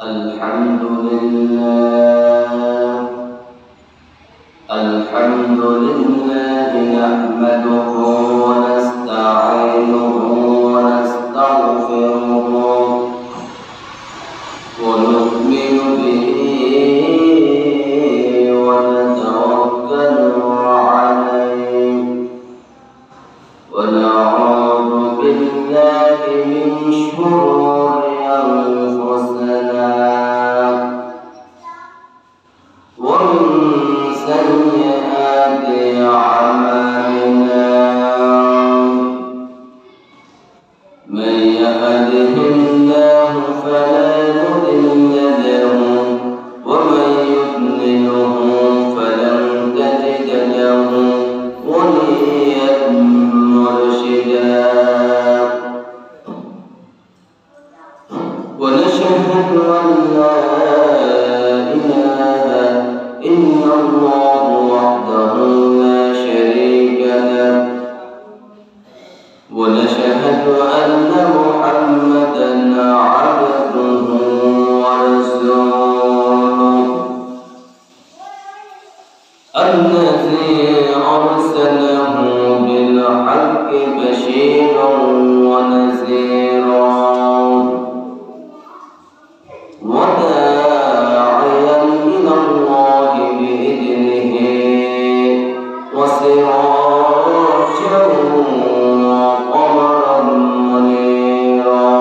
الحمد لله نحمده ونستعينه ونستغفره ونؤمن به ونتوكل عليه ونعوذ بالله من شرور أنفسنا ومن سيئات أعمالنا من يهده الله فلا مضل له ومن يضلله فلن تجد له وليا مرشدا ونشهد أن لا إله إلا الله وحده لا شريك له ونشهد أن محمدا عبده ورسوله الذي أرسله بالحق بشيرا ونذيرا وداعيا إلى الله بإذنه وسراجا وقمرا منيرا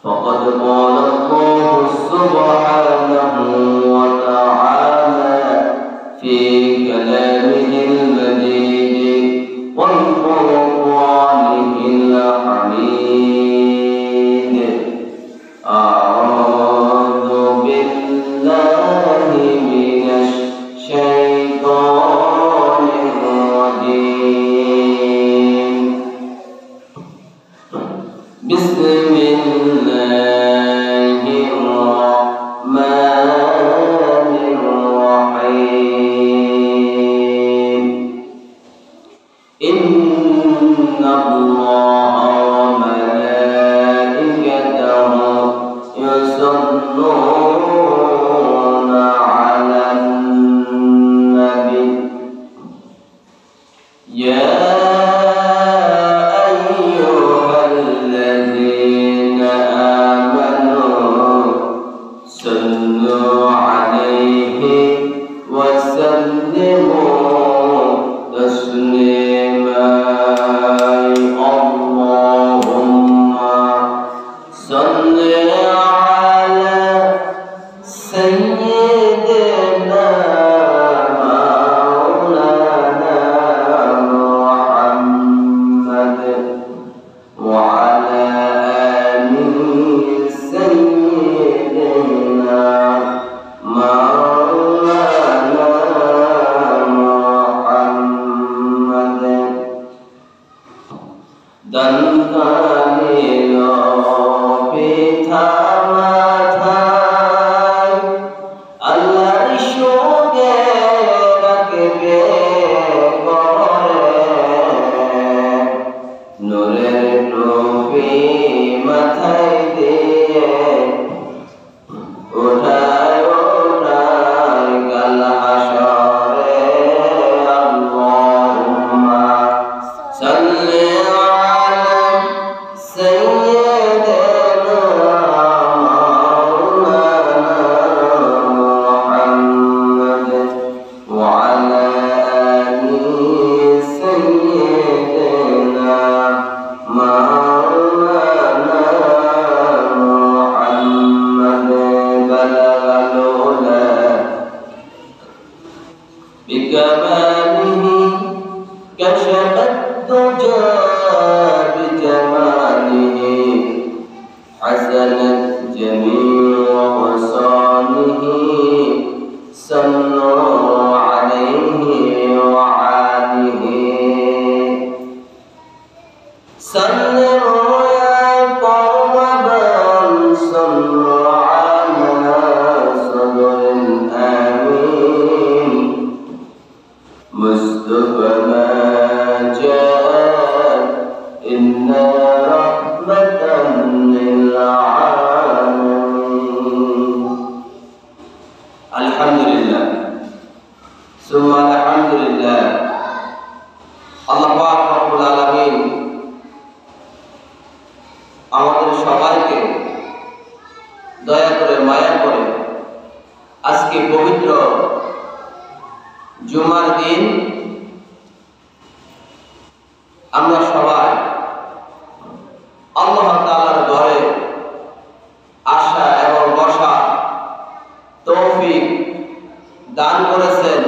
فقد قال الله سبحانه وتعالى في كلامه المجيد وقرآنه الحميد أعوذ بالله من الشيطان الرجيم بسم الله الرحمن الرحيم إن الله وملائكته يصلون على النبي يا أيها الذين آمنوا صلوا عليه وسلموا تسليما اللهم صل على سيدنا مولانا محمد وعلى آله سيدنا مولانا محمد dan kalilo pitamatai Allah ishuge rakbe kore nurer tofi mathai diye uthai kal hashare Allahumma salli بكماله كشف الدجى بجماله حسنت جميع خصاله صلوا عليه وعاله صلوا يا قوم بل صلوا على صدر الآمين مصطفى ما جاء إن رحمة للعالمين আমরা সবাই আল্লাহ তাআলার ঘরে আসা এবং বসা তৌফিক দান করেছেন।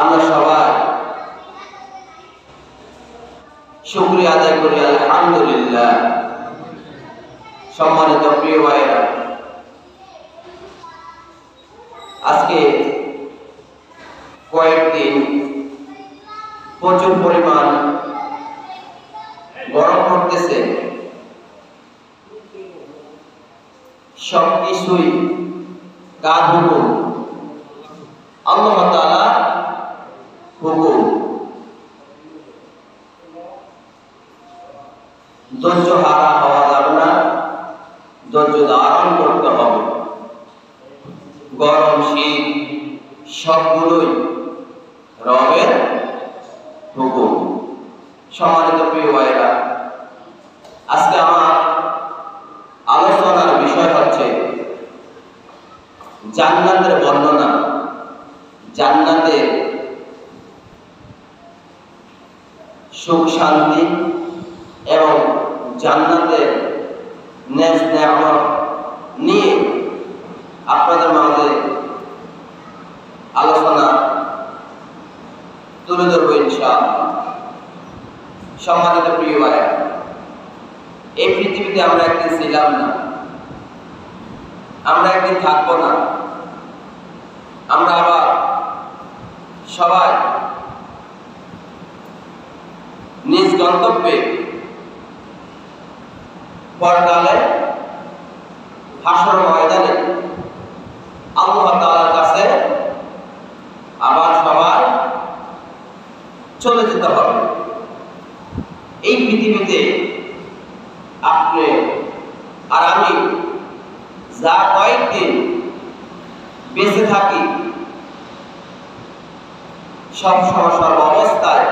আমরা সবাই শুকরিয়া আদায় করি, আলহামদুলিল্লাহ। সম্মানিত প্রিয় ভাইরা, আজকে কয়েকদিন প্রচুর পরিমাণ গরম পড়তেছে, সবকিছুই কার হুকুম? আল্লাহ তাআলা হুকুম। ধৈর্য হারা হওয়া যাবে না, ধৈর্য ধারণ করতে হবে। গরম শীত সবগুলোই রবের হুকুম। সম্মানিত প্রিয় ভাইরা, আজকে আমার আলোচনার বিষয় হচ্ছে জান্নাতের বর্ণনা। জান্নাতের সুখ শান্তি এবং জান্নাতের নেজ নেয়ামত নিয়ে আপনাদের মাঝে আলোচনা তুলে ধরবো ইনশাআল্লাহ। সম্মানিত প্রিয় ভাইরা, এই পৃথিবীতে আমরা একদিন ছিলাম না, আমরা একদিন থাকবো না। আমরা আবার সবাই নিজ গন্তব্যে পরকালে হাসর ময়দানে আল্লাহ তাআলার কাছে আবার সবাই চলে যেতে হবে। এই পৃথিবীতে আপনি আর আমি যা কয়েকদিন বেঁচে থাকি, সব সময় সর্ব অবস্থায়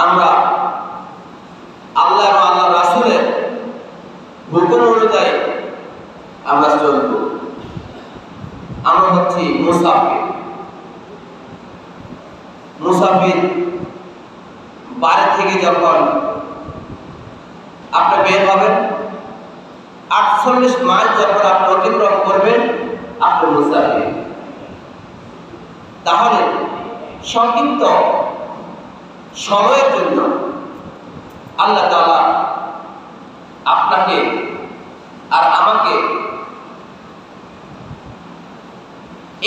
আমরা আল্লাহ এবং আল্লাহ রাসূলের হুকুম অনুযায়ী আমরা চলব। আমরা হচ্ছি মুসাফির। মুসাফির বাড়ি থেকে যখন আপনি বের হবেন, 48 মাইল যখন আপনি অতিক্রম করবেন, আপনি মুসাফির। তাহলে সংক্ষিপ্ত সময়ের জন্য আল্লাহ তাআলা আপনাকে আর আমাকে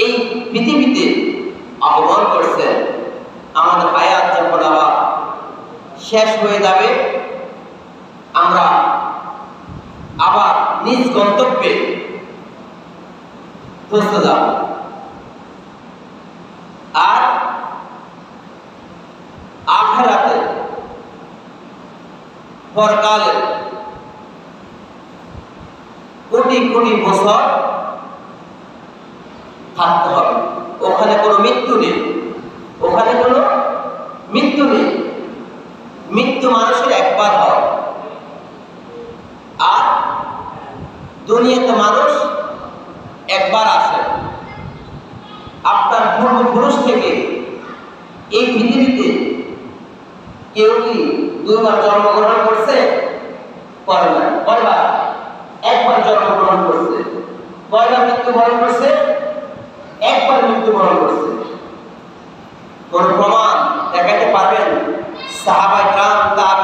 এই পৃথিবীতে আগমন করছেন। আমাদের হায়াত যখন আবার শেষ হয়ে যাবে, আমরা আবার নিজ গন্তব্যে পৌঁছে যাব। আর আখিরাতে পরকালে কোটি কোটি বছর থাকতে হবে। ওখানে কোনো মৃত্যু নেই, ওখানে কোনো মৃত্যু নেই। মৃত্যু মানুষের একবার হয়, আর দুনিয়াতে মানুষ একবার আসে। আপনার পূর্বপুরুষ থেকে এই পৃথিবীতে কেউ কি দুইবার জন্মগ্রহণ করছে? করে না। কয়বার? একবার জন্মগ্রহণ করছে। কয়বার মৃত্যুবরণ করছে? একবার মৃত্যুবরণ করছে। কোন প্রমাণ দেখাতে পারবেন? সাহাবায়ে কেরাম,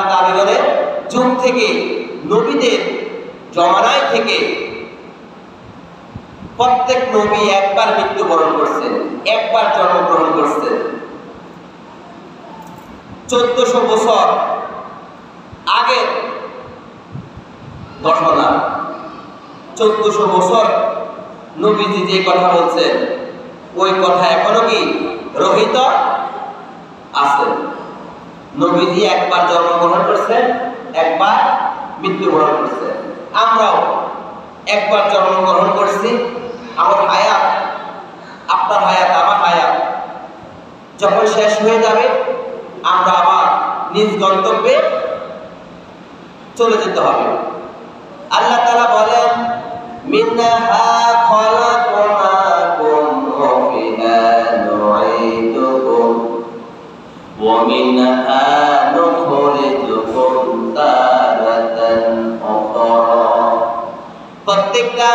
তাবেঈনের যুগ থেকে, নবীদের জমানায় থেকে প্রত্যেক নবী একবার মৃত্যুবরণ করছেন, একবার জন্মগ্রহণ করছেন। 1400 বছর আগের ঘটনা। 1400 বছর নবীজি যে কথা বলছেন, ওই কথা এখনো কি রহিত আছে? নবীজি একবার জন্মগ্রহণ করছেন, একবার মৃত্যুবরণ করছেন। আমরাও একবার জন্মগ্রহণ করছি। আমার হায়াত, আপনার হায়াত, আমার হায়াত যখন শেষ হয়ে যাবে, আমরা আবার নিজ গন্তব্যে চলে যেতে হবে। আল্লাহ তাআলা বলেন, মিনহা খালাকনাকুম ওয়া ফিহা নুঈদুকুম ومنها نخرجكم تارة أخرى প্রত্যেকটা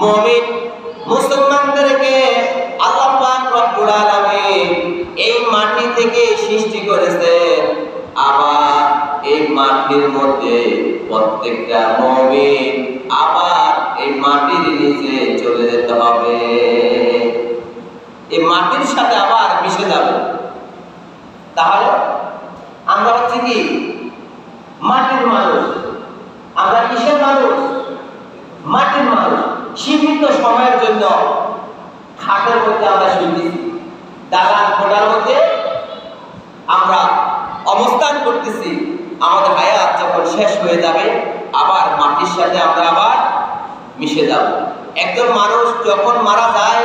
মুমিন মুসলমানদেরকে আল্লাহ পাক রব্বুল আলামিন এই মাটি থেকে সৃষ্টি করেছেন, আবার এই মাটির মধ্যে প্রত্যেকটা মুমিন আবার এই মাটির নিচে চলে যেতে হবে, এই মাটির সাথে আবার মিশে যাবে। তাহলে আমরা হচ্ছে কি মাটির মানুষ, আমরা কিসের মানুষ? মাটির মানুষ। সীমিত সময়ের জন্য খাটের মধ্যে আমরা শুনতেছি, দালান কোঠার মধ্যে আমরা অবস্থান করতেছি। আমাদের হায়াত যখন শেষ হয়ে যাবে আবার মাটির সাথে আমরা আবার মিশে যাব। একজন মানুষ যখন মারা যায়,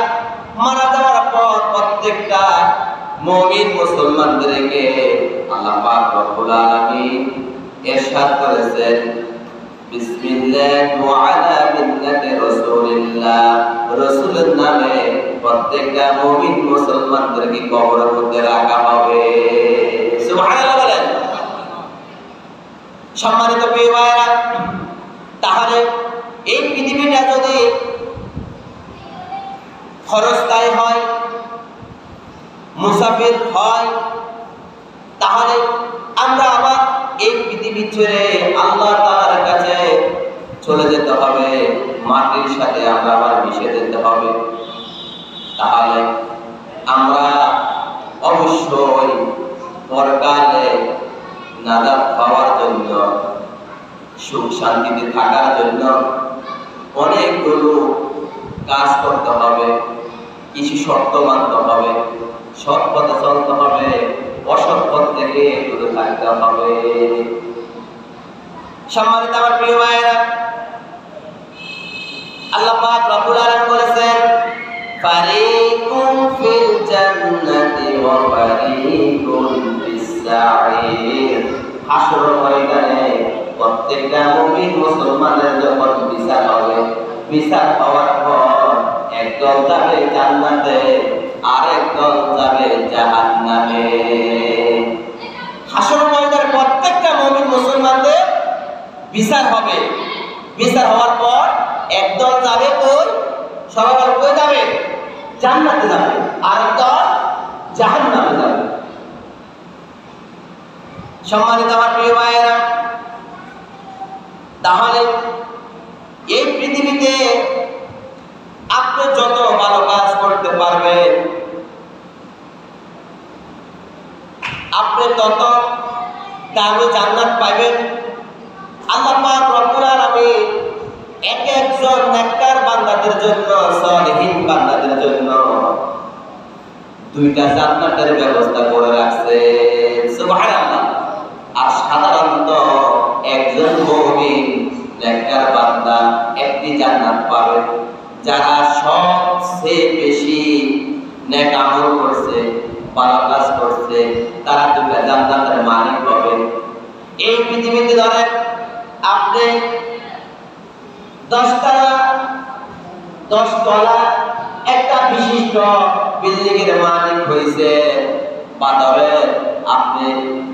মারা যাওয়ার পর প্রত্যেকটা মুমিন মুসলমানদেরকে আল্লাহ পাক রব্বুল আলামিন ইরশাদ করেছেন, বিসমিল্লাহি ওয়া আলা মিল্লাতি রাসূলিল্লাহ, রাসূলের নামে প্রত্যেকটা মুমিন মুসলমানদেরকে কবরের মধ্যে রাখা হবে। সুবহানাল্লাহ বলেন। সম্মানিত প্রিয় ভাইরা, তাহলে এই পৃথিবীটা যদি ক্ষণস্থায়ী হয়, মুসাফির হয়, তাহলে আমরা আবার এই পৃথিবী ছেড়ে আল্লাহ তাআলার কাছে চলে যেতে হবে, মাটির সাথে আমরা আবার মিশে যেতে হবে। তাহলে আমরা অবশ্যই পরকালে নাজাত পাওয়ার জন্য, সুখ শান্তিতে থাকার জন্য অনেকগুলো কাজ করতে হবে, কিছু শর্ত মানতে হবে, সৎ পথে চলতে হবে, অসৎ পথ থেকে দূরে থাকতে হবে। সম্মানিত আমার প্রিয় ভাইয়েরা, আল্লাহ পাক রব্বুল আলামিন বলেছেন, ফারিকুন ফিল জান্নাতি ওয়া ফারিকুন ফিস সাঈর। হাসর ময়দানে প্রত্যেকটা মুমিন মুসলমানের যখন বিচার হবে, বিচার হওয়ার পর একদল যাবে জান্নাতে, আরেকদল যাবে জাহান্নামে। হাসর ময়দানে প্রত্যেকটা মুমিন মুসলমানদের বিচার হবে, বিচার হওয়ার পর একদল যাবে কই? সবাই কই যাবে? জান্নাতে যাবে, আরেকদল জাহান্নামে যাবে। সম্মানিত আমার প্রিয় ভাইয়েরা, তাহলে এই পৃথিবীতে আপনি যত ভালো কাজ করতে পারবেন, আপনি তত দামি জান্নাত পাইবেন। আল্লাহ পাক রব্বুল আলামিন এক একজন নেককার বান্দাদের জন্য, সালিহিন বান্দাদের জন্য দুইটা জান্নাতের ব্যবস্থা করে রাখছে। সুবহানাল্লাহ। আর সাধারণত একজন মুমিন নেককার বান্দা একটি জান্নাত পাবে, যারা সবচেয়ে বেশি নেক আমল করছে, ভালো কাজ করছে, তারা দুইটা জান্নাতের মালিক হবে। এই পৃথিবীতে ধরেন আপনি 10 তলা একটা বিশিষ্ট বিল্ডিং এর মালিক হয়েছে, বা ধরেন আপনি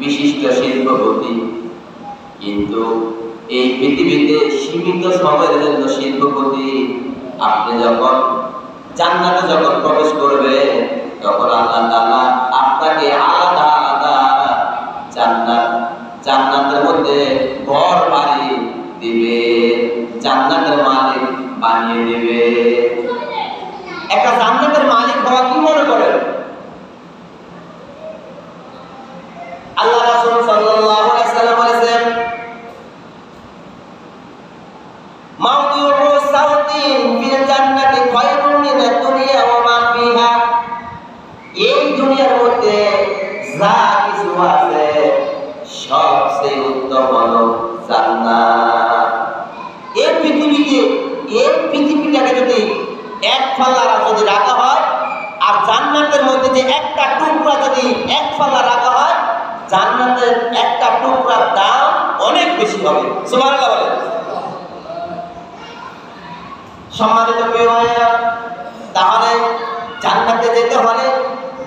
বিশিষ্ট শিল্পপতি, কিন্তু এই পৃথিবীতে সীমিত সময়ের জন্য শিল্পপতি। আপনি যখন জান্নাতে যখন প্রবেশ করবে, তখন আল্লাহ তাআলা আপনাকে আলাদা আলাদা জান্নাতের মধ্যে ঘর বাড়ি দিবে, জান্নাতের মালিক বানিয়ে দিবে। একটা জান্নাতের মালিক হওয়া কি মনে করেন? আল্লাহ রাসূল সাল্লাল্লাহু আলাইহি ওয়াসাল্লাম বলেছেন, মাউদিউ সাউতিন ফিল জান্নাতি খায়রুন মিনাদ দুনিয়া ওয়া মা ফিহা। এই দুনিয়ার মধ্যে যা কিছু আছে সবচেয়ে উত্তম হলো জান্নাত। এই পৃথিবীটাকে যদি এক ফাল্লারা যদি রাখা হয়, আর জান্নাতের মধ্যে যে একটা টুকরা যদি এক ফাল্লা রাখা হয়, জান্নাতের একটা টুকরার দাম অনেক বেশি হবে। সুবহানাল্লাহ বলেন। সম্মানিত প্রিয় ভাইরা, তাহলে জান্নাতে যেতে হলে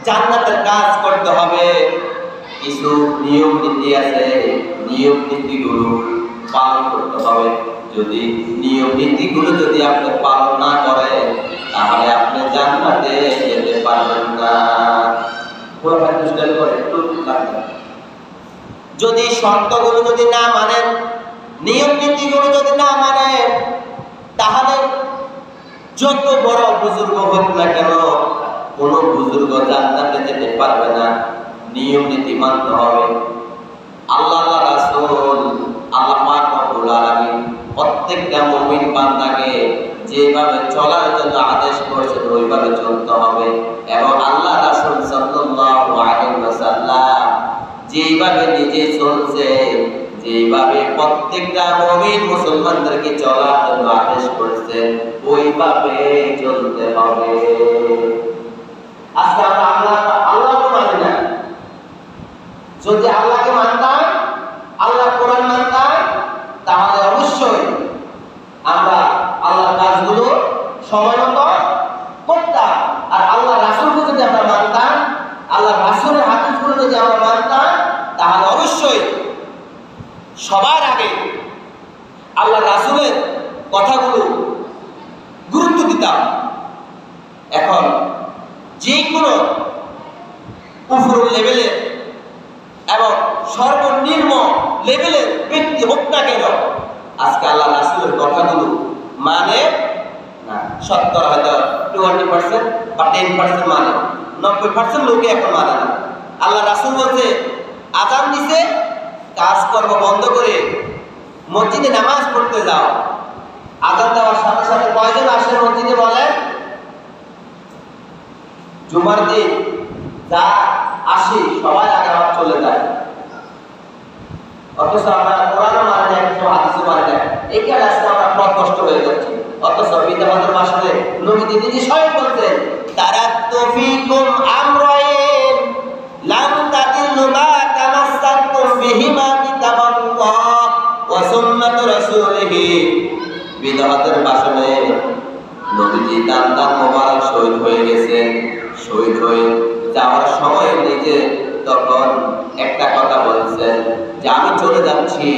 জান্নাতের কাজ করতে হবে। কিছু নিয়ম নীতি আছে, নিয়ম নীতিগুলো পালন করতে হবে। যদি নিয়ম নীতিগুলো যদি আপনি পালন না করেন, তাহলে আপনি জান্নাতে যেতে পারবেন না। যদি শর্তগুলো যদি না মানেন, নিয়ম নীতিগুলো যদি না মানেন, তাহলে যত বড় বুজুর্গ হোক না কেন, কোনো বুজুর্গ জান্নাতে যেতে পারবে না। নিয়ম নীতি মানতে হবে। আল্লাহ রাসূল আল্লাহ পাক রব্বুল আলামিন প্রত্যেকটা মুমিন বান্দাকে যেভাবে চলার জন্য আদেশ করেছেন ওইভাবে চলতে হবে। এবং আল্লাহ রাসূল সাল্লাল্লাহু আলাইহি ওয়াসাল্লাম যেভাবে নিজে চলছে, যেভাবে প্রত্যেকটা মুমিন মুসলমানদেরকে চলার জন্য আদেশ করেছেন, ওইভাবে চলতে হবে। আজকে আমরা আল্লাহকে মানি না। যদি আল্লাহকে মানতাম, আল্লাহ কোরআন মানতাম, তাহলে অবশ্যই আমরা আল্লাহর কাজগুলো সময় মতো করতাম। আর আল্লাহ রাসূলকে যদি আমরা মানতাম, আল্লাহ রাসূলের হাদিসগুলো যদি আমরা মানতাম, তাহলে অবশ্যই সবার আগে আল্লাহ রাসূলের কথাগুলো গুরুত্ব দিতাম। এখন যে কোনো উপরের লেভেলের এবং সর্বনিম্ন লেভেলের ব্যক্তি হোক না কেন, আজকে আল্লাহ রাসূলের কথাগুলো মানে না। শতকরা হয়তো 20% বা 10% মানে, 90% লোকে এখন মানে না। আল্লাহ রাসূল বলছে, আযান দিছে, কাজকর্ম বন্ধ করে মসজিদে নামাজ পড়তে যাও। আযান দেওয়ার সাথে সাথে কয়জন আসে মসজিদে বলেন? জুমার দিন যা আসি সবাই আগে আবার চলে যায়। অথচ আমরা কোরআন মানে না, কিছু হাদিস মানে না, এইখানে আজকে আমরা পথ কষ্ট হয়ে যাচ্ছি। অথচ বিদাতের মাসে নবীজি নিজে স্বয়ং বলতেন, তারাক্তু ফীকুম আমরাইন লাম তাদিল্লু মা তামাসসাকতুম বিহিমা কিতাবাল্লাহ ওয়া সুন্নাতু রাসূলিহি। বিদাতের ভাষণে নবীজি তার মোবারক শহীদ হয়ে গেছেন। শহীদ হয়ে যাওয়ার সময় নিজে তখন একটা কথা বলছেন যে আমি চলে যাচ্ছি,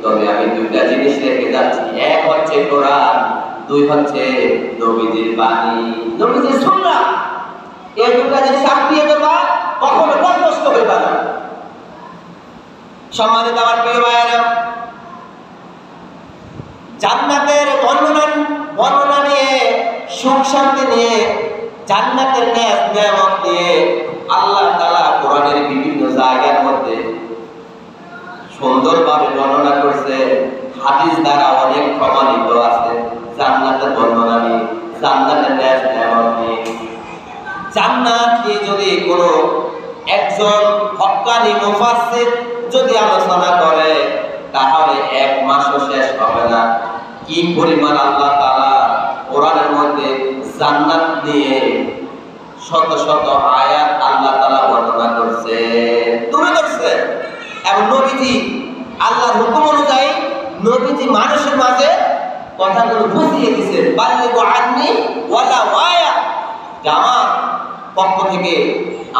তবে আমি দুইটা জিনিস রেখে যাচ্ছি। এক হচ্ছে কোরআন, দুই হচ্ছে নবীজির বাণী, নবীজির সুন্নাহ। এই দুইটা জিনিস আঁকড়িয়ে দেবা, কখনো বরদাস্ত হইবা না। সম্মানিত আমার প্রিয় ভাইয়েরা, জান্নাতের বর্ণনা নিয়ে, সুখ শান্তি নিয়ে, জান্নাতের নিয়ামত নিয়ে আল্লাহ তাআলা কোরআনের বিভিন্ন জায়গার মধ্যে সুন্দরভাবে বর্ণনা করছে। হাদিস দ্বারা অনেক প্রমাণিত আছে জান্নাতের বর্ণনা নিয়ে, জান্নাতের নিয়ামত নিয়ে। জান্নাত নিয়ে যদি কোনো একজন হক্কানি মুফাসসির যদি আলোচনা করে, তাহলে এক মাসও শেষ হবে না। কি পরিমাণ আল্লাহ তাআলা কোরআনের মধ্যে জান্নাত নিয়ে শত শত আয়াত আল্লাহ তাআলা বর্ণনা করছে, তুলে ধরছে। এবং নবীজি আল্লাহর হুকুম অনুযায়ী নবীজি মানুষের মাঝে কথাগুলো বুঝিয়ে দিয়েছেন। বাল্লিগু আন্নি ওয়ালা ওয়ায়া, আমার পক্ষ থেকে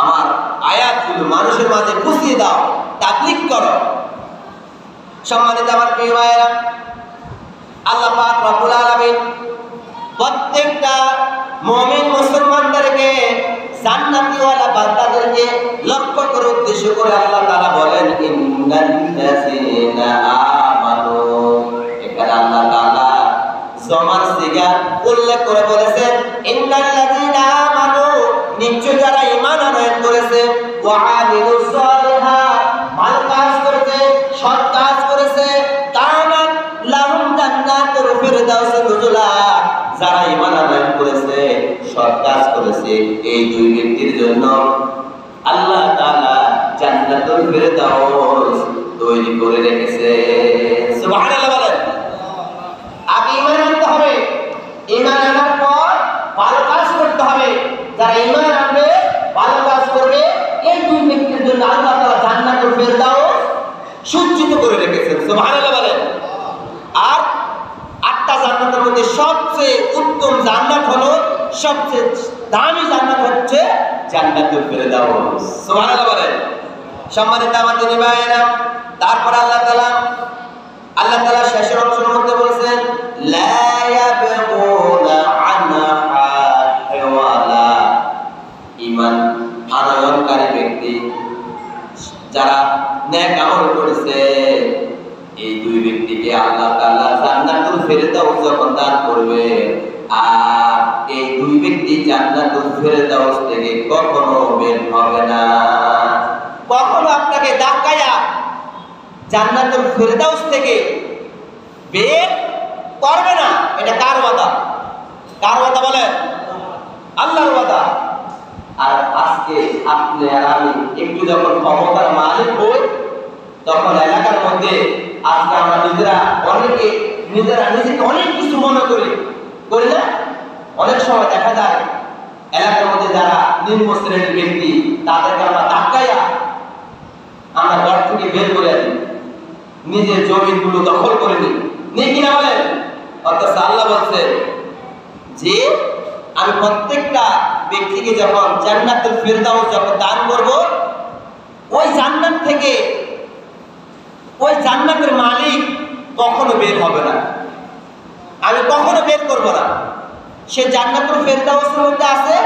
আমার আয়াতগুলো মানুষের মাঝে বুঝিয়ে দাও, তাবলীগ করো। সম্মানিত আমার প্রিয় ভাইয়েরা, আল্লাহ পাক রব্বুল আলামিন প্রত্যেকটা মুমিন মুসলমানদেরকে, জান্নাতীওয়ালা বান্দাদেরকে লক্ষ্য করে উদ্দেশ্য করে আল্লাহ তাআলা বলেন, ইন্নাল্লাযীনা আমানু। এখানে আল্লাহ তাআলা জমার সিগা উল্লেখ করে বলেছেন, ইন্নাল্লাযীনা আমানু, নিশ্চয় যারা ঈমান আনয়ন করেছে, ওয়া আমিলুস সালিহাত, ভালো কাজ করেছে, সৎ কাজ করেছে, কানাত লাহুম জান্নাতুল ফিরদাউস নুজুলা। যারা ঈমান আনয়ন করেছে, সৎ কাজ করেছে, এই দুই ব্যক্তির জন্য আল্লাহ তাআলা জান্নাতুল ফিরদাউস তৈরি করে রেখেছে। সুবহানাল্লাহ বলেন। আগে ঈমান আনতে হবে, ঈমান আনার পর ভালো কাজ করতে হবে। যারা ঈমান আনবে, ভালো কাজ করবে, এই দুই ব্যক্তির জন্য আল্লাহ তাআলা জান্নাতুল ফিরদাউস সজ্জিত করে রেখেছেন। সুবহানাল্লাহ বলেন। আর 8টা জান্নাতের মধ্যে সবচেয়ে উত্তম জান্নাত হলো, সবচেয়ে দামি জান্নাত হচ্ছে জান্নাতুল ফিরদাউস। সুবহানাল্লাহ বলেন। সম্মানিত আমার দিনী ভাইয়েরা, তারপর আল্লাহ তাআলা শেষের অংশের মধ্যে বলেছেন লা ইয়াবগুনা আনহা হিওয়ালা। ঈমান আনয়নকারী ব্যক্তি যারা নেক আমল করেছে, এই দুই ব্যক্তিকে আল্লাহ তাআলা জান্নাতুল ফেরদাউস যখন দান করবে, আর এই দুই ব্যক্তি জান্নাতুল ফেরদাউস থেকে কখনো বের হবে না। কখনো আপনাকে ধাক্কায়া জান্নাতুল ফেরদাউস থেকে বের করবে না। এটা কার ওয়াদা? কার ওয়াদা বলেন? আল্লাহর ওয়াদা। আর আজকে আপনি আর আমি একটু যখন ক্ষমতার মালিক হই, তখন এলাকার মধ্যে আজকে আমরা নিজেকে অনেক কিছু মনে করি না? অনেক সময় দেখা যায় এলাকার মধ্যে যারা নিম্ন শ্রেণীর ব্যক্তি, তাদেরকে আমরা ধাক্কাইয়া আমরা ঘর থেকে বের করে দিই, নিজের জমিগুলো দখল করে দিই, নেই কিনা বলেন? অথচ আল্লাহ বলছে যে আমি প্রত্যেকটা ব্যক্তিকে যখন জান্নাতুল ফেরদাউস যখন দান করব, ওই জান্নাত থেকে ওই জান্নাতের মালিক কখনো বের হবে না, আমি কখনো বের করব না। সে জান্নাতুল ফেরদাউসের মধ্যে আছে,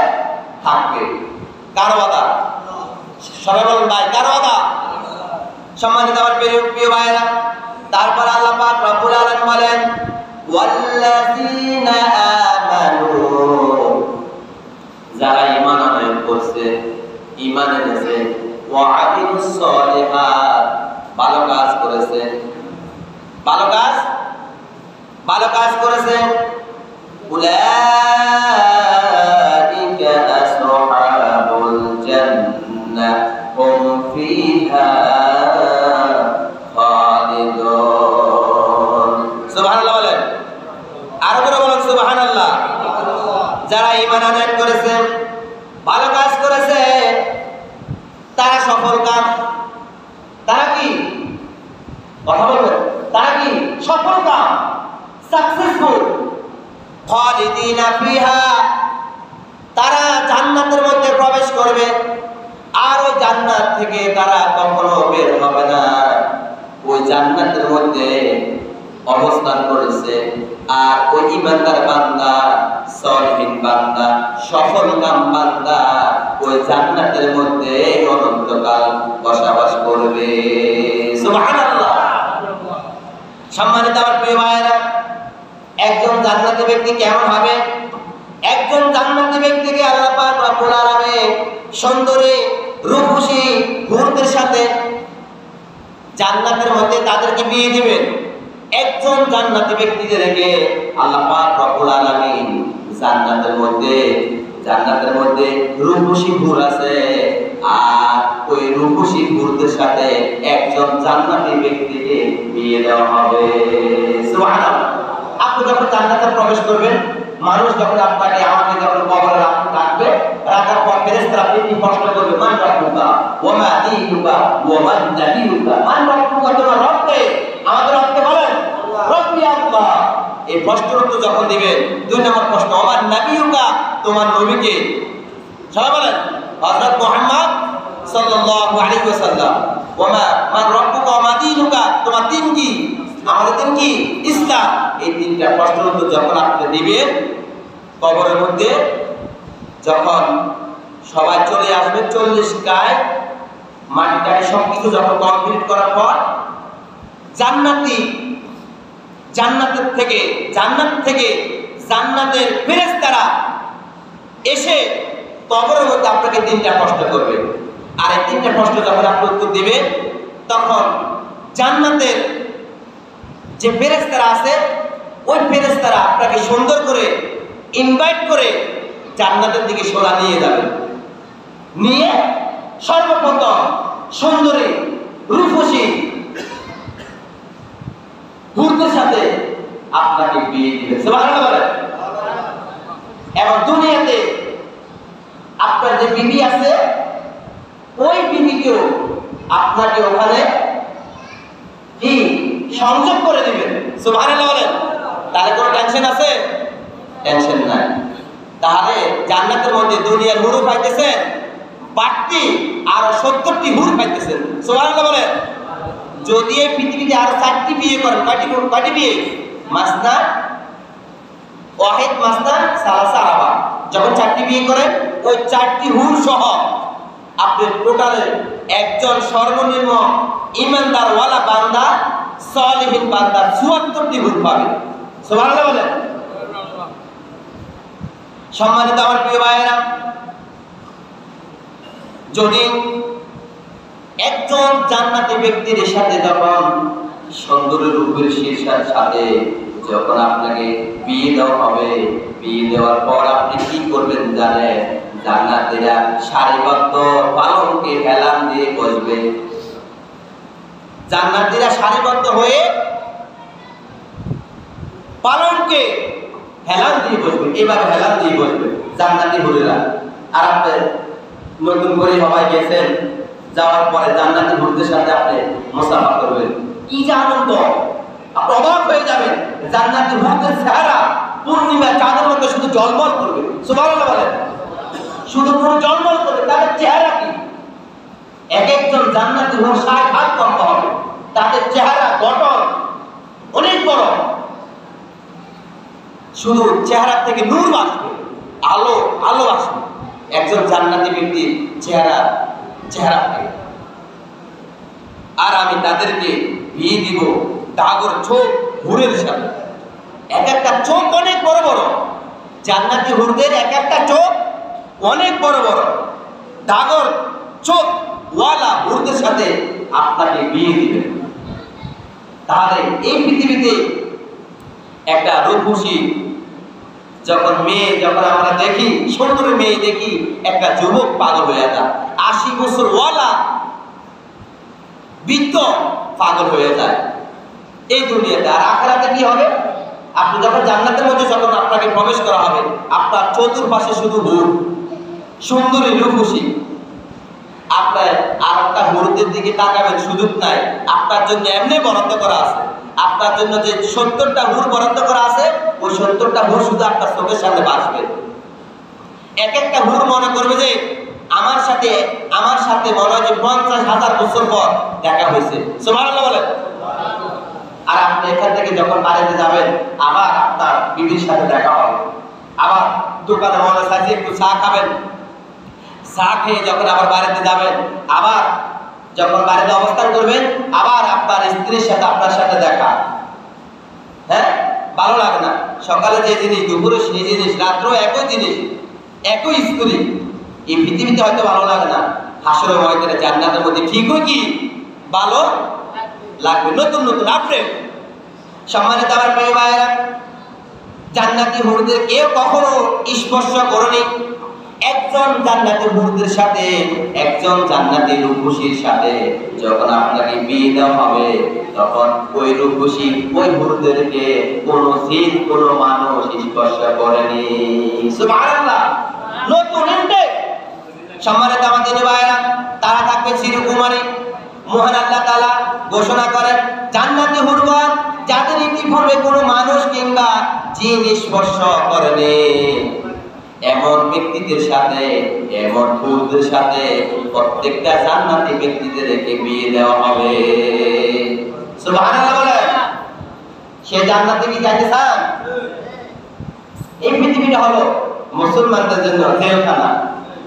থাকবে। কার ওয়াদা? সবাই বলুন ভাই, কার ওয়াদা? সম্মানিত আমার প্রিয় ভাইয়েরা, তারপর আল্লাহ পাক রব্বুল আলামিন বলেন ওয়াল্লাযীনা আমানু, যারা ঈমান আনয়ন করছে, ঈমান এনেছে, ওয়া আমিলুস সলিহাত, ভালো কাজ করেছে, ভালো কাজ করেছে, উলাইকা আসহাবুল জান্নাহ হুম ফিহা খালিদুন। সুবহানাল্লাহ বলেন, আরো করে বলেন সুবহানাল্লাহ। যারা ঈমান আনয়ন করেছে, ভালো কাজ করেছে, তারা সফল কাম। তারা কি কথা বলবেন? তারা কি সফল কাম, সাকসেসফুল। খালিদিনা ফিহা, তারা জান্নাতের মধ্যে প্রবেশ করবে, আর ওই জান্নাত থেকে তারা কখনো বের হবে না। ওই জান্নাতের মধ্যে অবস্থান করেছে, আর ওই ঈমানদার বান্দা, সলিহিন বান্দা, সফলকাম বান্দা ওই জান্নাতের মধ্যে অনন্তকাল বসবাস করবে। সুবহানাল্লাহ। সম্মানিত আমার প্রিয় ভাইয়েরা, একজন জান্নাতি ব্যক্তি কেমন হবে? একজন জান্নাতি ব্যক্তিকে আল্লাহ পাক রব্বুল আলামিন সুন্দরী রূপসী হুরদের সাথে জান্নাতের মধ্যে তাদেরকে বিয়ে দিবেন। একজন জান্নাতি ব্যক্তিদেরকে আল্লাহ পাক রব্বুল আলামিন জান্নাতের মধ্যে রূপসী হুর আছে, আর ওই রূপসী হুরদের সাথে একজন জান্নাতি ব্যক্তিকে বিয়ে দেওয়া হবে। সুবহানাল্লাহ। আপনি যখন জান্নাতে প্রবেশ করবেন, মানুষ যখন আপনাকে আমাকে যখন কবরে রাখবে, রাখার পর ফেরেশতারা তিনটি প্রশ্ন করবে, মান রাব্বুকা ওয়া মা দীনুকা ওয়া মান নাবিয়ুকা। মান রাব্বুকা, তোমার রব কে? আমাদের রবকে বলেন, রব্বি আল্লাহ। এই প্রশ্নের উত্তর যখন দিবেন, দুই নম্বর প্রশ্ন, ওয়া মান নাবিয়ুকা, তোমার নবী কে? সবাই বলেন, হযরত মুহাম্মদ সাল্লাল্লাহু আলাইহি ওয়াসাল্লাম। ওয়া মান রাব্বুকা ওয়া মা দীনুকা, তোমার দ্বীন কি? আমাদের দ্বীন কি? ইসলাম। এই তিনটা প্রশ্নের উত্তর যখন আপনি দিবেন, কবরের মধ্যে যখন সবাই চলে আসবে, 40 গায় মাটি টাটি সবকিছু যখন কমপ্লিট করার পর জান্নাত থেকে জান্নাতের ফেরেশতারা এসে কবরের মধ্যে আপনাকে তিনটা প্রশ্ন করবে। আর এই তিনটা প্রশ্ন যখন আপনি উত্তর দিবেন, তখন জান্নাতের যে ফেরেশতারা আছে, ওই ফেরেশতারা আপনাকে সুন্দর করে ইনভাইট করে জান্নাতের দিকে সোজা নিয়ে যাবেন। নিয়ে সর্বপ্রথম সুন্দরী রূপসী হুরদের সাথে আপনাকে বিয়ে দিবেন। সুবহানাল্লাহ। এবং দুনিয়াতে আপনার যে বিবি আছে, ওই বিবিকেও আপনাকে ওখানে কি সংযোগ করে দিবেন। সুবহানাল্লাহ বলেন। তাহলে কোনো টেনশন আছে? টেনশন নাই। তাহলে জান্নাতের মধ্যে দুনিয়ার হুরও পাইতেছেন, বাড়তি আর 70টি হুর খাইতেছেন। সুবহানাল্লাহ বলেন। যদি এই পৃথিবীতে আর 4টি বিয়ে করেন, কয়টি বিয়ে? মাসনা ওয়াহিদ মাসনা সালাসা আরবা। যখন 4টি বিয়ে করেন ওই 4টি হুর সহ আপনি টোটালে একজন সর্বনিম্ন ইমানদার ওয়ালা বান্দা সালিহিন বান্দা 74টি হুর পাবে। সুবহানাল্লাহ বলেন। সম্মানিত আমার প্রিয় ভাইয়েরা, যদি একজন জান্নাতি ব্যক্তির সাথে যখন সুন্দরী রূপের শীর্ষের সাথে যখন আপনাকে বিয়ে দেওয়া হবে, বিয়ে দেওয়ার পর আপনি কি করবেন জানেন? জান্নাতীরা সারিবদ্ধ পালঙ্কে হেলান দিয়ে বসবে। জান্নাতীরা সারিবদ্ধ হয়ে পালঙ্কে হেলান দিয়ে বসবে, এইভাবে হেলান দিয়ে বসবে জান্নাতি হুরেরা। আর আপনি নতুন করে সবাই গেছেন, যাওয়ার পরে জান্নাতি হুরদের সাথে আপনি মুসাফা করবেন, কি যে আনন্দ! আপনি অবাক হয়ে যাবেন। জান্নাতি হুরদের চেহারা পূর্ণিমা চাঁদের মতো শুধু ঝলমল করবে। সুবহানাল্লাহ বলেন। শুধু পুরো ঝলমল করবে, তাদের চেহারা কি! এক একজন জান্নাতি হুর 60 হাত লম্বা হবে, তাদের চেহারা গঠন অনেক বড়, শুধু চেহারা থেকে নূর আসবে, আলো আলো আসবে একজন জান্নাতি ব্যক্তির চেহারা থেকে। আর আমি তাদেরকে বিয়ে দিব টাগর চোখ হুরের সাথে। এক একটা চোখ অনেক বড় বড়, জান্নাতি হুরদের এক একটা চোখ অনেক বড় বড়, টাগর চোখ ওয়ালা হুরদের সাথে আপনাকে বিয়ে দিবেন। তাহলে এই পৃথিবীতে একটা রূপসী যখন আমরা দেখি, সুন্দরী মেয়ে দেখি, একটা যুবক পাগল হয়ে যায়। 80 বছর ওয়ালা বৃদ্ধ পাগল হয়ে যায় এই দুনিয়াতে। আর আখিরাতে কি হবে? আপনি যখন জান্নাতের মধ্যে যখন আপনাকে প্রবেশ করা হবে, আপনার চতুর্পাশে শুধু হুর, সুন্দরী রূপসী। আপনার আর একটা হুরদের দিকে তাকাবেন, সুযোগ নাই। আপনার জন্য এমনি বরাদ্দ করা আছে, আপনার জন্য যে 70টা হুর বরাদ্দ করা আছে, ওই 70টা হুর শুধু আপনার চোখের সামনে বাসবে। এক একটা হুর মনে করবে যে আমার সাথে মনে হয় যে 50,000 বছর পর দেখা হয়েছে। সুবহানাল্লাহ বলেন। আর আপনি এখান থেকে যখন বাড়িতে যাবেন, আবার আপনার বিবির সাথে দেখা হবে, আবার দোকানে মনে চাইছে একটু চা খাবেন, চা খেয়ে যখন আবার বাড়িতে যাবেন, আবার যখন বাড়িতে অবস্থান করবেন, আবার আপনার স্ত্রীর সাথে আপনার সাথে দেখা। হ্যাঁ, ভালো লাগে না? সকালে যে জিনিস, দুপুরে সেই জিনিস, রাত্রেও একই জিনিস, একই স্ত্রী। এই পৃথিবীতে হয়তো ভালো লাগে না, হাসরের ময়দানে জান্নাতের মধ্যে ঠিকই কি ভালো লাগবে, নতুন নতুন আপডেট। সম্মানিত আমার প্রিয় ভাইয়েরা, জান্নাতি হুরদের কেউ কখনো স্পর্শ করেনি। একজন জান্নাতি হুরদের সাথে, একজন জান্নাতি রূপসীর সাথে যখন আপনাকে বিয়ে দেওয়া হবে, তখন ওই রূপসী ওই হুরদেরকে কোনো জিন, কোনো মানুষ স্পর্শ করেনি। সুবহানাল্লাহ। নতুন ইনটেক। সম্মানিত আমাদের ভাইয়েরা, তারা থাকবে চিরকুমারী। মহান আল্লাহ তাআলা ঘোষণা করেন, জান্নাতি হুরগণ যাদের ইতিপূর্বে কোনো মানুষ কিংবা জিন স্পর্শ করেনি, এমন ব্যক্তিদের সাথে, এমন হুরদের সাথে প্রত্যেকটা জান্নাতি ব্যক্তিদেরকে বিয়ে দেওয়া হবে। সুবহানাল্লাহ বলেন। সে জান্নাতে কি যেতে চান? এই পৃথিবীটা হলো মুসলমানদের জন্য জেলখানা,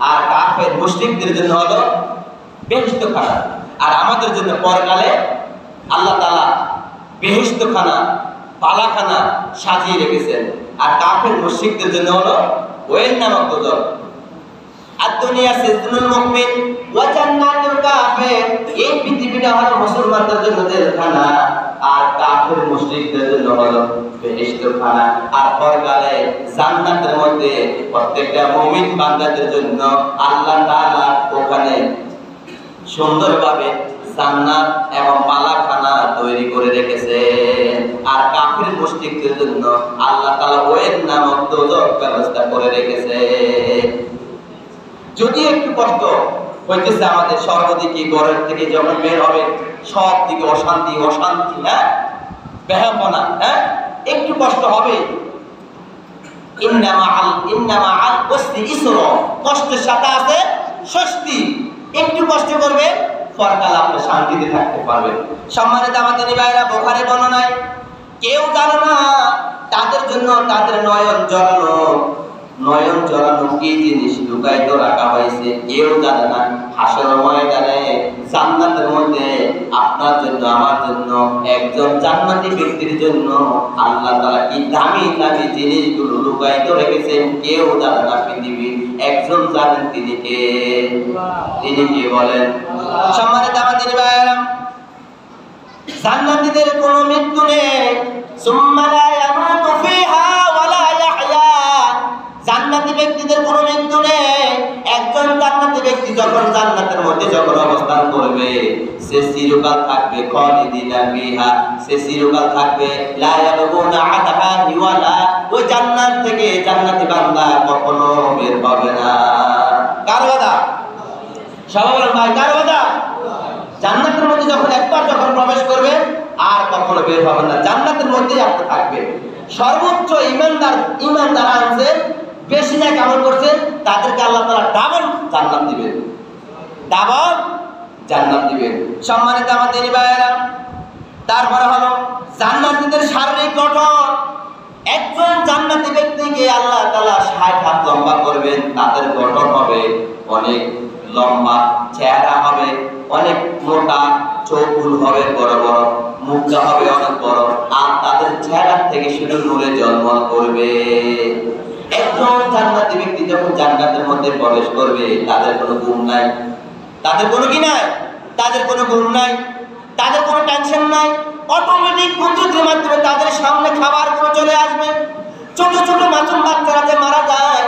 আর কাফের মুশরিকদের জন্য হলো বেহেশতখানা। আর আমাদের জন্য পরকালে আল্লাহ তাআলা বেহেশতখানা, পালাখানা সাজিয়ে রেখেছেন। আর কাফের মুশরিকদের জন্য হলো ওয়েল নামক দোজখ। আর দুনিয়া সিজনুল মুমিন ওয়া জান্নাতুল কাফির। এই পৃথিবীটা হলো মুসলমানদের জন্য জেলখানা, আর কাফের মুশরিকদের জন্য হলো বেহেশতখানা। আর পরকালে জান্নাতের মধ্যে প্রত্যেকটা মুমিন বান্দাদের জন্য আল্লাহ তাআলা ওখানে সুন্দরভাবে জান্নাত এবং পালাখানা তৈরি করে রেখেছে। আর কাফির মুশরিকদের জন্য আল্লাহ তাআলা ওয়েল নামক দোজখ ব্যবস্থা করে রেখেছে। যদি একটু কষ্ট হইতেছে আমাদের, সর্বদিকে ঘরের থেকে যখন বের হবে সব দিকে অশান্তি অশান্তি, হ্যাঁ, বেহাপনা, হ্যাঁ, একটু কষ্ট হবে। ইন্না মাআল উসরি ইসরা, কষ্টের সাথে আছে স্বস্তি। একটু কষ্ট করবেন, পরকালে আপনি শান্তিতে থাকতে পারবেন। সম্মানিত আমাদের ভাইরা, বুখারী বর্ণনায় কেউ জানে না তাদের জন্য তাদের নয়ন জড়ানো কি জিনিস লুকায়িত রাখা হয়েছে, কেউ জানে না। হাসর ময়দানে জান্নাতের মধ্যে আপনার জন্য আমার জন্য একজন জান্নাতি ব্যক্তির জন্য আল্লাহ তাআলা কি দামি দামি জিনিসগুলো লুকায়িত রেখেছেন, কেউ জানে না। পৃথিবীর একজন জানেন, তিনি কে? তিনি কে বলেন? সম্মানিত আমাদের ভাইরা, জান্নাতীদের কোনো মৃত্যু নেই। সুম্মা লা ইয়ামুতু ফিহা ওয়ালা ইয়াহইয়া। জান্নাতি ব্যক্তিদের কোনো মৃত্যু নেই। একজন জান্নাতি ব্যক্তি যখন জান্নাতের মধ্যে যখন অবস্থান করবে, সে চিরকাল থাকবে খালিদিনা ফিহা, সে চিরকাল থাকবে লা ইয়াবগুনা আনহা হিওয়ালা। ওই জান্নাত থেকে জান্নাতি বান্দা কখনো বের হবে না। কার ওয়াদা? সবাই বলেন ভাই, কার ওয়াদা? জান্নাতের মধ্যে যখন একবার যখন প্রবেশ করবে আর কখনো বের হবে না, জান্নাতের মধ্যেই আপনি থাকবেন। সর্বোচ্চ ইমানদার আছে, বেশি নেক আমল করছে, তাদেরকে আল্লাহ তাআলা ডাবল জান্নাত দিবেন, ডাবল জান্নাত দিবেন। সম্মানিত আমার দিনী ভাইয়েরা, তারপরে হলো জান্নাতীদের শারীরিক গঠন। একজন জান্নাতি ব্যক্তিকে আল্লাহ তাআলা 60 হাত লম্বা করবেন, তাদের গঠন হবে অনেক লম্বা, চেহারা হবে অনেক মোটা, চোখগুলো হবে বড় বড়, মুখটা হবে অনেক বড়, আর তাদের চেহারা থেকে শুধু নূরে ঝলমল করবে। একজন জান্নাতি ব্যক্তি যখন জান্নাতের মধ্যে প্রবেশ করবে, তাদের কোনো গুণ নাই, তাদের কোনো কি নাই, তাদের কোনো গুণ নাই, তাদের কোনো টেনশন নাই। অটোমেটিক কুদরতের মাধ্যমে তাদের সামনে খাবারগুলো চলে আসবে। ছোট ছোট মাসুম বাচ্চারা যে মারা যায়,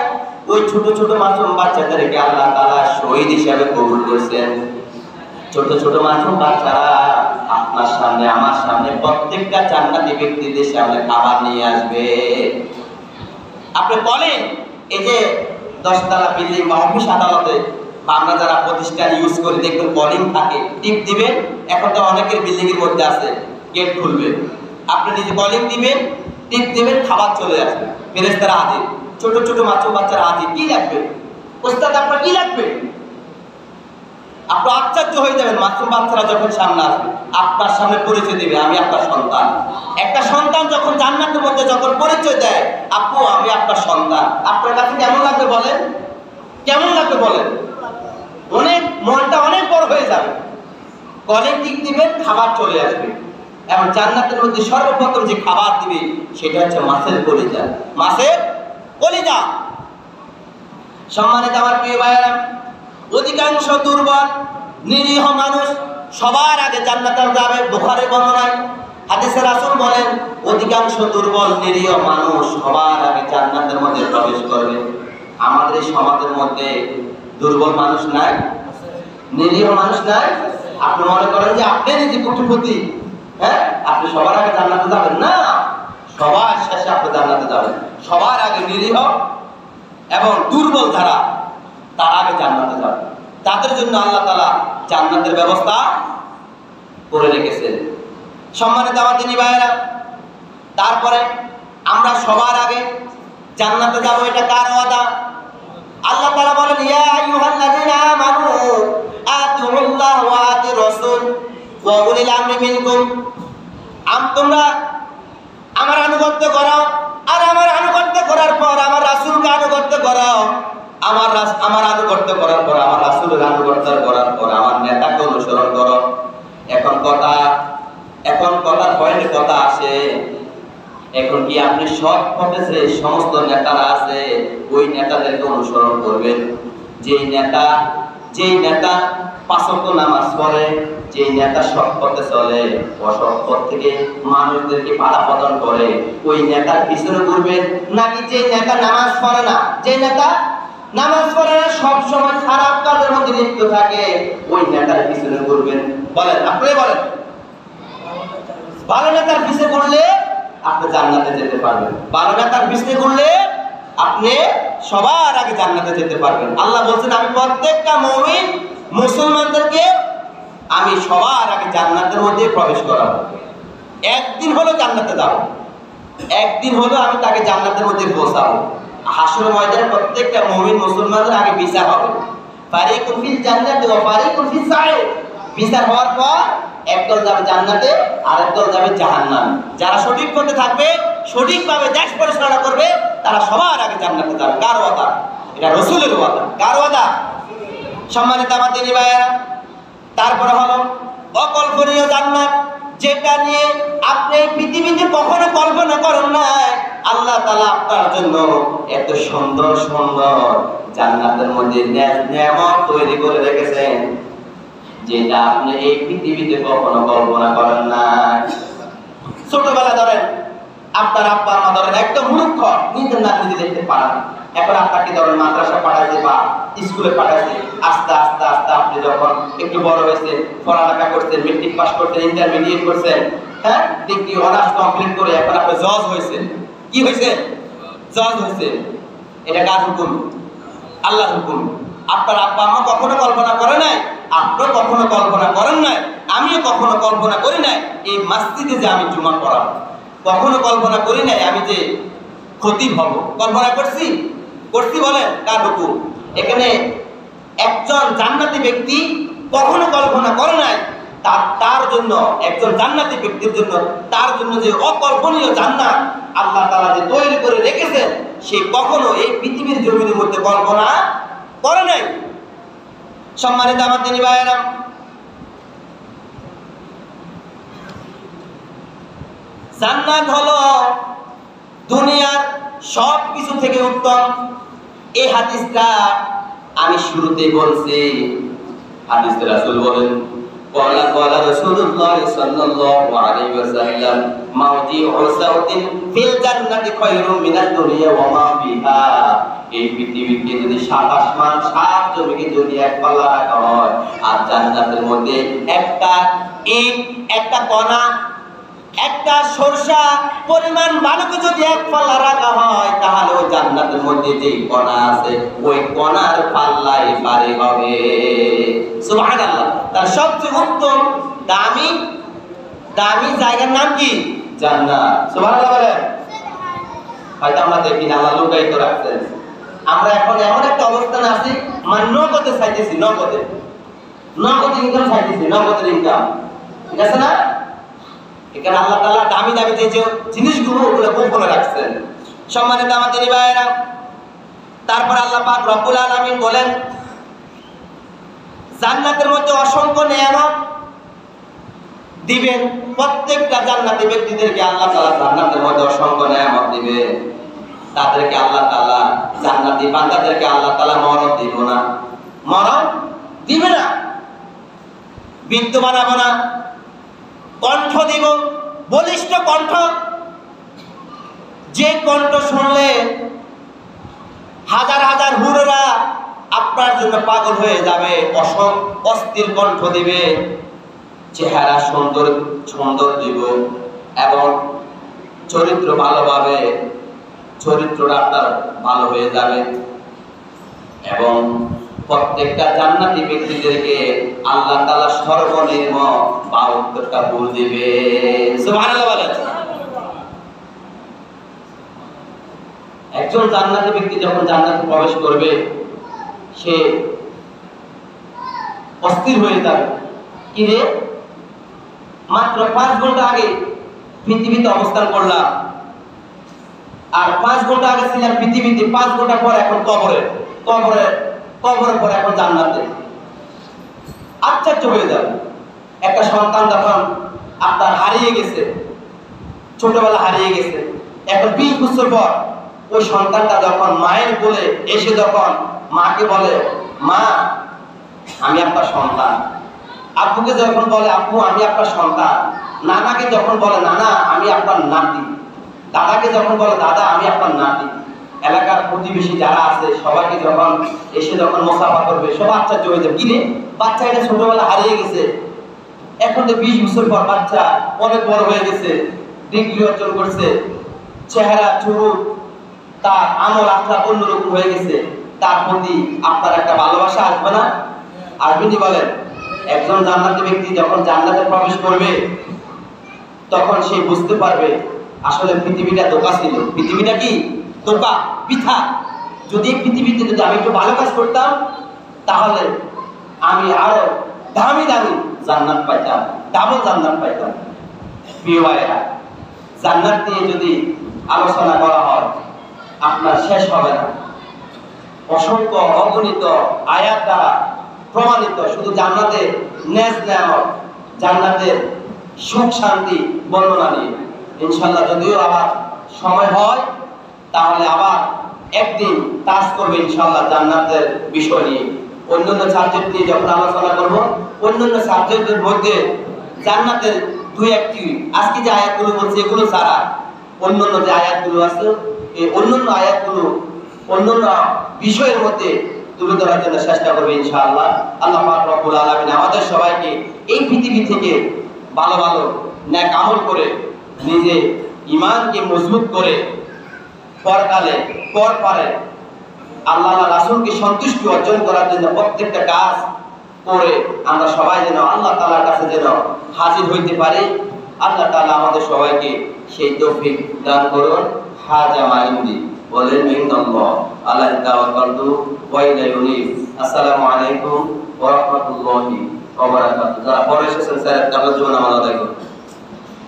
ওই ছোট ছোট মাসুম বাচ্চাদেরকে আল্লাহ তাআলা শহীদ হিসাবে কবুল করেছেন। ছোট ছোট মাসুম বাচ্চারা আপনার সামনে আমার সামনে প্রত্যেকটা জান্নাতি ব্যক্তিদের সামনে খাবার নিয়ে আসবে। আপনি বলেন, এই যে 10 তলা বিল্ডিং বা অফিস আদালতে বা আমরা যারা প্রতিষ্ঠান ইউজ করি, দেখবেন কলিং থাকে, টিপ দিবেন। এখন তো অনেকের বিল্ডিং এর মধ্যে আছে, গেট খুলবে, আপনি নিজে কলিং দিবেন, টিপ দিবেন, খাবার চলে আসবে। ফেরেশতারা হাজির, ছোট ছোট মাসুম বাচ্চারা হাজির। কি লাগবে ওস্তাদ, আপনার কি লাগবে? আপনি আশ্চর্য হয়ে যাবেন। মাসুম বাচ্চারা যখন সামনে আসবে, আপনার সামনে পরিচয় দেবে, আমি আপনার সন্তান। একটা সন্তান যখন জান্নাতের মধ্যে যখন পরিচয় দেয়, আপু আমি আপনার সন্তান, আপনার কাছে কেমন লাগবে বলেন? কেমন লাগবে বলেন? অনেক, মনটা অনেক বড় হয়ে যাবে। কলিং টিক দিবেন, খাবার চলে আসবে। এবং জান্নাতের মধ্যে সর্বপ্রথম যে খাবার দিবে সেটা হচ্ছে মাছের কলিজা, মাছের কলিজা। সম্মানিত আমার প্রিয় ভাইয়েরা, অধিকাংশ দুর্বল নিরীহ মানুষ সবার আগে জান্নাতে যাবে। বুখারী বর্ণনায় হাদিসে রাসূল বলেন, অধিকাংশ দুর্বল নিরীহ মানুষ সবার আগে জান্নাতের মধ্যে প্রবেশ করবে। আমাদের এই সমাজের মধ্যে দুর্বল মানুষ নাই, নিরীহ মানুষ নাই। আপনি মনে করেন যে আপনি নিজে কোটিপতি, হ্যাঁ, আপনি সবার আগে জান্নাতে যাবেন না, সবার শেষে আপনি জান্নাতে যাবেন। সবার আগে নিরীহ এবং দুর্বল যারা, তার আগে জান্নাতে যাবে। তাদের জন্য আল্লাহ তাআলা জান্নাতের ব্যবস্থা করে রেখেছেন। সম্মানিত আমার দিনী ভাইয়েরা, তারপরে আমরা সবার আগে জান্নাতে যাব, এটা কার ওয়াদা? আল্লাহ তাআলা বলেন, ইয়া আইয়ুহাল্লাযীনা আমানু আতিউল্লাহ ওয়া আতির রাসূল ওয়া উলিল আমরি মিনকুম। তোমরা আমার আনুগত্য করো, আর আমার আনুগত্য করার পর আমার রাসূলকে আনুগত্য করো। আমার আনুগত্য করার পর, আমার রাসূলের আনুগত্য করার পর আমার নেতাকে অনুসরণ করো। এখন কথার পয়েন্টে কথা আসে, এখন কি আপনি সৎ পথে যে সমস্ত নেতারা আছে ওই নেতাদেরকে অনুসরণ করবেন? যেই নেতা 5 ওয়াক্ত নামাজ পড়ে, যেই নেতা সৎ পথে চলে, অসৎ পথ থেকে মানুষদেরকে বাধা প্রদান করে, ওই নেতার পিছনে ঘুরবেন? নাকি যেই নেতা নামাজ পড়ে না, যেই নেতা নামাজ পড়ে না, সব সময় খারাপ কাজের মধ্যে লিপ্ত থাকে, ওই নেতার পিছনে ঘুরবেন? বলেন, আপনি বলেন। ভালো নেতার পিছনে ঘুরলে আপনি জান্নাতে যেতে পারবেন। ভালো নেতার পিছনে ঘুরলে আপনি সবার আগে জান্নাতে যেতে পারবেন। আল্লাহ বলছেন, আমি প্রত্যেকটা মুমিন মুসলমানদেরকে আমি সবার আগে জান্নাতের মধ্যে প্রবেশ করাবো। একদিন হলো জান্নাতে যাব, একদিন হলো আমি তাকে জান্নাতের মধ্যে পৌঁছাবো। হাসর ময়দানে প্রত্যেকটা মুমিন মুসলমানদের আগে বিচার হবে। ফারিকুন ফিল জান্নাতি ওয়া ফারিকুন ফিস সাঈর। বিচার হওয়ার পর একদল যাবে জান্নাতে আর একদল যাবে জাহান্নামে। যারা সঠিক পথে থাকবে, সঠিকভাবে দেশ পরিচালনা করবে, তারা সবার আগে জান্নাতে যাবে। কার ওয়াদা? এটা রাসূলের ওয়াদা। কার ওয়াদা? সম্মানিত আমার দিনী ভাইয়েরা, তারপরে হলো অকল্পনীয় জান্নাত, যেটা নিয়ে আপনি পৃথিবীতে কখনো কল্পনা করেন নাই। আল্লাহ তাআলা আপনার জন্য এত সুন্দর সুন্দর জান্নাতের মধ্যে নেয়ামত তৈরি করে রেখেছেন, যেটা আপনি এই পৃথিবীতে কখনো কল্পনা করেন নাই। ছোটবেলা ধরেন আপনার আব্বা মা ধরেন একদম মূর্খ, নিজের না নিজে দেখতে পারেন। এখন আপনাকে ধরেন মাদ্রাসা পাঠাইছে বা স্কুলে পাঠাইছে, আস্তে আস্তে আস্তে আপনি যখন একটু বড় হয়েছে, পড়ালেখা করছেন, মেট্রিক পাস করছেন, ইন্টারমিডিয়েট করছেন, হ্যাঁ, ডিগ্রি অনার্স কমপ্লিট করে এখন আপনি জজ হয়েছেন। কি হয়েছে? জজ হয়েছে। এটা কার হুকুম? আল্লাহর হুকুম। আপনার আব্বা আম্মা কখনো কল্পনা করে নাই, আপনিও কখনো কল্পনা করেন নাই, আমিও কখনো কল্পনা করি নাই এই মসজিদে যে আমি জুমা পড়াবো। কখনো কল্পনা করি নাই আমি যে খতিব হব। কল্পনা করছি? করছি বলেন? কার হুকুম? এখানে একজন জান্নাতি ব্যক্তি কখনো কল্পনা করে নাই তার জন্য, একজন জান্নাতি ব্যক্তির জন্য, তার জন্য যে অকল্পনীয় জান্নাত আল্লাহ তাআলা যে তৈরি করে রেখেছেন, সে কখনো এই পৃথিবীর জমিনের মধ্যে কল্পনা করে নাই। সম্মানিত আমার দিনী ভাইয়েরা, জান্নাত হলো দুনিয়ার সব কিছু থেকে উত্তম। এই হাদিসটা আমি শুরুতেই বলছি। হাদিসে রাসূল বলেন, ক্বালা রাসূলুল্লাহ সাল্লাল্লাহু আলাইহি ওয়াসাল্লাম, মাউদিউ সাউতিন ফিল জান্নাতি খায়রুম মিনাদ দুনিয়া ওয়া মা ফিহা। এই পৃথিবীকে যদি ৭ আসমান ৭ জমিকে যদি এক পাল্লা রাখা হয়, আর জান্নাতের মধ্যে একটা ইট, একটা কণা, একটা সরষা পরিমাণ বালুকে যদি এক পাল্লা রাখা হয়, তাহলে ওই জান্নাতের মধ্যে যে কণা আছে ওই কণার পাল্লাই ভারী হবে। সুবহানাল্লাহ। তার সবচেয়ে উত্তম দামি দামি জায়গার নাম কি? জান্নাত। সুবহানাল্লাহ বলেন। হয়তো আমরা দেখি না, আল্লাহ লুকায়িত রাখছেন। আমরা এখন এমন একটা অবস্থানে আছি, মানে নগদে চাইতেছি, নগদে ইনকাম চাইতেছি, নগদের ইনকাম। ঠিক আছে না? এখানে আল্লাহ তাআলা দামি দামি যে জিনিসগুলো ওগুলো গোপনে রাখছেন। সম্মানিত আমার দিনী ভাইয়েরা, তারপর আল্লাহ পাক রব্বুল আলামিন বলেন, জান্নাতের মধ্যে অসংখ্য নিয়ামত দিবেন। প্রত্যেকটা জান্নাতি ব্যক্তিদেরকে আল্লাহ তাআলা জান্নাতের মধ্যে অসংখ্য নিয়ামত দিবেন। তাদেরকে আল্লাহ তাআলা, জান্নাতি বান্দাদেরকে আল্লাহ তাআলা মরণ দিব না, মরণ দিবে না, বৃদ্ধ বানাবো না, কণ্ঠ দিব, বলিষ্ঠ কণ্ঠ, যে কণ্ঠ শুনলে হাজার হাজার হুরেরা আপনার জন্য পাগল হয়ে যাবে, অস্থির কণ্ঠ দিবে, চেহারা সুন্দর দিব, এবং চরিত্র ভালোভাবে, চরিত্রটা আপনার ভালো হয়ে যাবে। এবং প্রত্যেকটা জান্নাতি ব্যক্তিদেরকে আল্লাহ তাআলা সর্বনিম্ন ৭২টা ফুল দিবে। সুবহানাল্লাহ বলেন। একজন জান্নাতি ব্যক্তি যখন জান্নাতে প্রবেশ করবে, সে অস্থির হয়ে যাবে। কি রে, মাত্র ৫ ঘন্টা আগে পৃথিবীতে অবস্থান করলাম, আর ৫ ঘন্টা আগে ছিলাম পৃথিবীতে, ৫ ঘন্টা পর এখন কবরের পর এখন জান্নাতে। আশ্চর্য হয়ে যাবে। একটা সন্তান যখন আপনার হারিয়ে গেছে, ছোটবেলা হারিয়ে গেছে, এখন ২০ বছর পর ওই সন্তানটা যখন মায়ের কোলে এসে যখন মাকে বলে, মা আমি আপনার সন্তান, আব্বুকে যখন বলে আব্বু আমি আপনার সন্তান, নানাকে যখন বলে নানা আমি আপনার নাতি, দাদাকে যখন বলে দাদা আমি আপনার নাতি, এলাকার প্রতিবেশী যারা আছে সবাইকে যখন এসে যখন মোসাফা করবে, সব আশ্চর্য হয়ে যাবে। কিরে, বাচ্চা এটা ছোটবেলা হারিয়ে গেছে, এখন তো ২০ বছর পর বাচ্চা অনেক বড় হয়ে গেছে, ডিগ্রি অর্জন করছে, চেহারা চুরু, তার আমল আখলাক অন্যরকম হয়ে গেছে, তার প্রতি আপনার একটা ভালোবাসা আসবে না? আসবেনি বলেন? একজন জান্নাতি ব্যক্তি যখন জান্নাতে প্রবেশ করবে, তখন সে বুঝতে পারবে আসলে পৃথিবীটা ধোঁকা ছিল। পৃথিবীটা কি? ধোঁকা, বৃথা। যদি পৃথিবীতে যদি আমি একটু ভালো কাজ করতাম, তাহলে আমি আরো দামি দামি জান্নাত পাইতাম, ডাবল জান্নাত পাইতাম। প্রিয় ভাইরা, জান্নাত নিয়ে যদি আলোচনা করা হয় আপনার শেষ হবে না। অসংখ্য অগণিত আয়াত দ্বারা প্রমাণিত শুধু জান্নাতের নেজ নেয়ামত, জান্নাতের সুখ শান্তি বর্ণনা নিয়ে। ইনশাআল্লাহ যদিও আবার সময় হয় তাহলে আবার একদিন টাচ করবে ইনশাআল্লাহ জান্নাতের বিষয় নিয়ে। অন্যান্য সাবজেক্ট নিয়ে যখন আলোচনা করব, অন্যান্য সাবজেক্টের মধ্যে জান্নাতের দুই একটি আজকে যে আয়াতগুলো বলছি এগুলো ছাড়া অন্যান্য যে আয়াতগুলো আছে এই অন্যান্য আয়াতগুলো অন্যান্য বিষয়ের মধ্যে তুলে ধরার জন্য চেষ্টা করবে ইনশাআল্লাহ। আল্লাহ পাক রব্বুল আলামিন আমাদের সবাইকে এই পৃথিবী থেকে ভালো ভালো নেক আমল করে নিজে ঈমানকে মজবুত করে পরকালে পরপারে আল্লাহ রাসূলকে সন্তুষ্টি অর্জন করার জন্য প্রত্যেকটা কাজ করে আমরা সবাই যেন আল্লাহ তাআলার কাছে যেন হাজির হইতে পারি। আল্লাহ তাআলা আমাদের সবাইকে সেই তৌফিক দান করুন। হাজা মা ইনদি বলেন ইন্নাল্লাহ আলাইহি তাওয়াক্কালতু ওয়া ইলাইহি উনীব। আসসালামু আলাইকুম ওয়া রাহমাতুল্লাহি ওয়া বারাকাতুহু। যারা পরে এসেছেন স্যার আপনাদের জন্য আমাদের আদায় করুন।